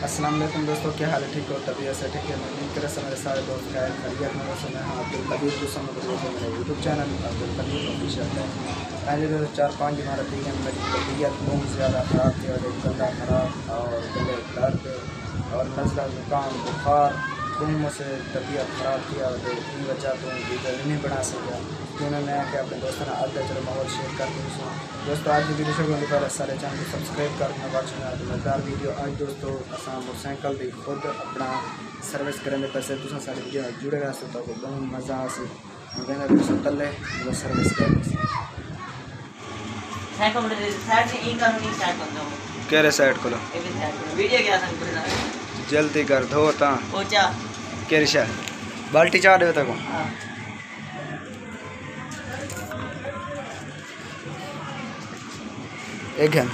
अस्सलाम वालेकुम दोस्तों, क्या हाल है? ठीक हो? तबीयत से ठीक है? मैं उम्मीद कर मेरे सारे दोस्त खैर खैरियत में दोस्तों। मैं अब्दुल कबीर दोस्तों में मेरा YouTube channel Abdul Kabir official है। पहले जो 4-5 इमारत थी मेरी तबीयत बहुत ज़्यादा ख़राब थी और एक गला ख़राब और गले दर्द और नज़ला ज़ुकाम बुखार दोनों से तबीयत ख़राब थी और इतनी वजह तो वीडियो नहीं बना सका। तो उन्होंने आके अपने दोस्तों ने आगे चलो माहौल शेयर कर दी दोस्तों। आज की वीडियो शुरू होने पर सारे चैनल को सब्सक्राइब करना वाचिंग मज़ेदार वीडियो। आज दोस्तों असा मोटरसाइकिल की खुद अपना सर्विस करने पैसे दूसरा सारी वीडियो जुड़े रह सकता तो बहुत मज़ा आ सी तले सर्विस कर केरे साइड को जल्दी कर धो केरे शा बाल्टी चाह दे तक एक है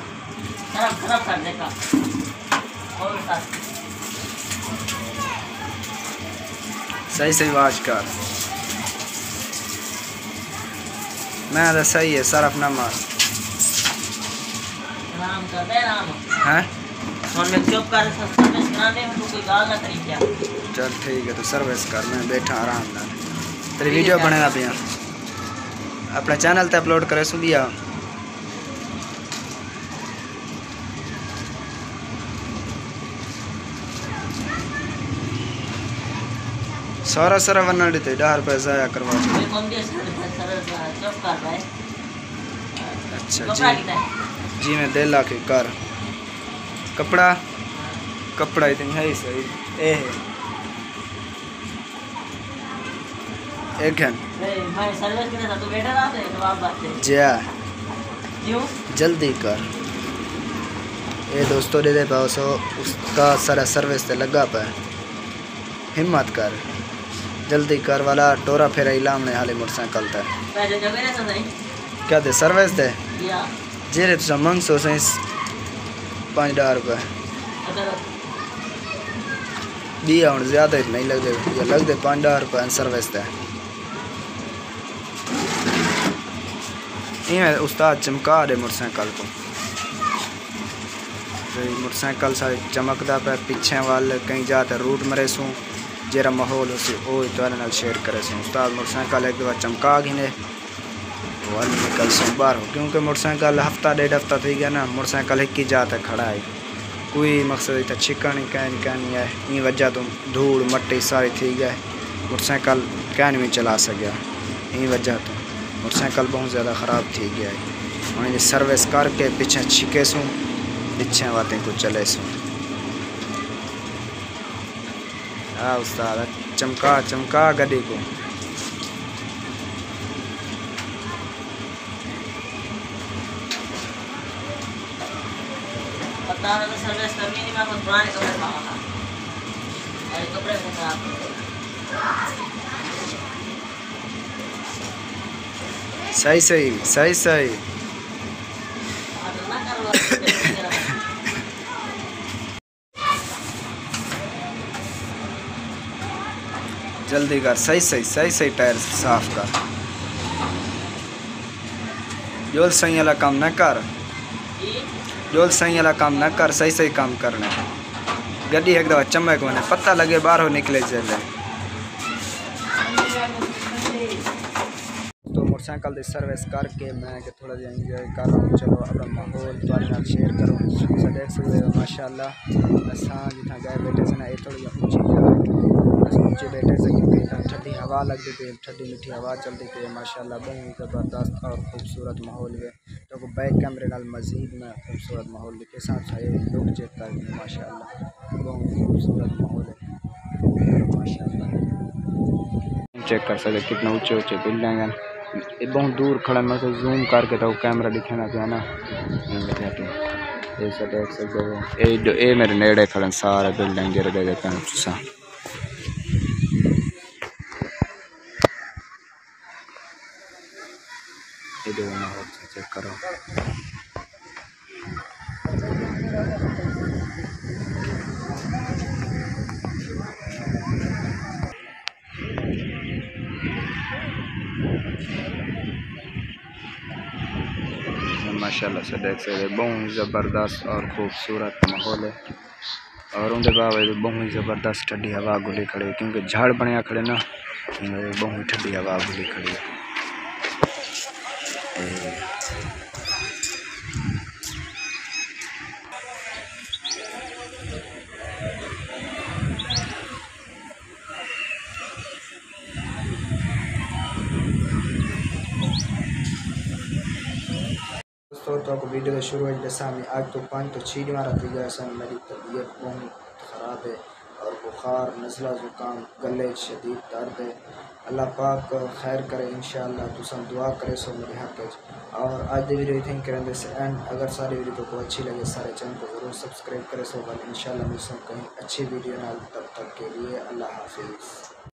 सही सही आवाज कर मैं तो सही है सरफ ना मार आराम कर दे आराम हैं में चुप कर सर्विस करा दे तो कोई गाल ना करी क्या। चल ठीक है तो सर्विस कर मैं बैठा आराम नाल तेरी वीडियो बनेगा पिया अपने चैनल ते अपलोड करे सु दिया सारा सारा वरना देते 10 रुपये ज़ाया करवा अच्छा जी मैं दे ला के कर कपड़ा कपड़ा इतनी है ही सही ए है एक है मैं सर्विस करने था तो बैठा रहा था जवाब बात है जा क्यों जल्दी कर ये दोस्तों दे पाओ सो उसका सारा सर्विस ते लगा पे हिम्मत कर जल्दी कर वाला टोरा फेरा इलाम ने हाले मोटरसाइकिल ते पैसे जब मेरे से क्या दे सर्विस दे या जेरे तुझा मंग सो सही 5-10 रुपये दिया हूँ ज़्यादा नहीं लग दे 5-10 रुपये सर्विस दे ये उस्ताद चमका दे मोटरसाइकिल को मोटरसाइकिल सारी चमकदा पे पीछे वाले कहीं जाते रूट मरे सूँ जेरा माहौल उसी ओ तो शेयर करे सूँ उस्ताद मोटरसाइकिल एक दफ़ा चमका घिने वो निकल सूँ बाहर हो क्योंकि मोटरसाइकिल हफ्ता 1.5 हफ्ता थी गया ना मोटरसाइकिल एक ही जाते खड़ा है कोई मकसद इतना छिकनी कहनी है ये वजह तो धूल मट्टी सारी थी गया मोटरसाइकिल कहन भी चला सकिया ये वजह तो मोटरसाइकिल बहुत ज़्यादा ख़राब थी गया है उन्हें सर्विस करके पीछे छिके सूँ पीछे बातें को चले सूँ हाँ उस्ताद चमका चमका गड्डी को पता है सर्विस करनी नहीं मैं कुछ पुराने कपड़े पाऊंगा अरे कपड़े को खराब सही सही सही सही जल्दी कर सही सही टायर साफ कर जोल सही वाला काम न कर जोल सही वाला काम न कर सही काम करना गड्डी एक दफ़ा चमक होने पता लगे बाहर हो निकले चले तो मोटरसाइकिल की सर्विस करके मैं थोड़ा जिहा इंजॉय कर रहा हूँ। चलो अपना माहौल थोड़े शेयर करो देख सकते हो माशाल्लाह असा जितना गए बैठे से ना ये थोड़ी ऊँचे बैठे से क्योंकि ठंडी हवा लगती थी ठंडी मीठी हवा चलती थी माशाल्लाह बहुत ज़बरदस्त और खूबसूरत माहौल है तो बैक कैमरे नाल मज़ीद में खूबसूरत माहौल के साथ लुक चेक कर माशाल्लाह बहुत खूबसूरत माहौल है माशाल्लाह चेक कर सकते कितना ऊँचे बिल्डिंग है बहुत दूर खड़ा मैं तो जूम करके तो कैमरा दिखाना पे ना ऐसा देख सकते हो ये मेरे नेड़े खड़े सारे बिल्डिंग जरा दे देते हैं चेक करो माशाल्लाह से देख सकते बहुत ज़बरदस्त और ख़ूबसूरत माहौल है। और उनके बावजूद बहुत ही ज़बरदस्त ठंडी हवा गुली खड़ी क्योंकि झाड़ बनया खड़े ना बहुत ही ठंडी हवा गुली खड़ी है। दोस्तों तो आपको वीडियो का शुरू है सामने आज तो 5 तो 6 मारा थी जैसा मेरी तबीयत बहुत ख़राब है और बुखार नज़ला ज़ुकाम गले शदीद दर्द है। अल्लाह पाक खैर करे इंशाअल्लाह तुम दुआ करे सो मेरे हक और आज दी वीडियो थिंक करें से एंड अगर सारी वीडियो को अच्छी लगे सारे चैनल को ज़रूर सब्सक्राइब करे सो इंशाअल्लाह मिलूँ कहीं अच्छी वीडियो ना तब तक के लिए अल्लाह हाफिज़।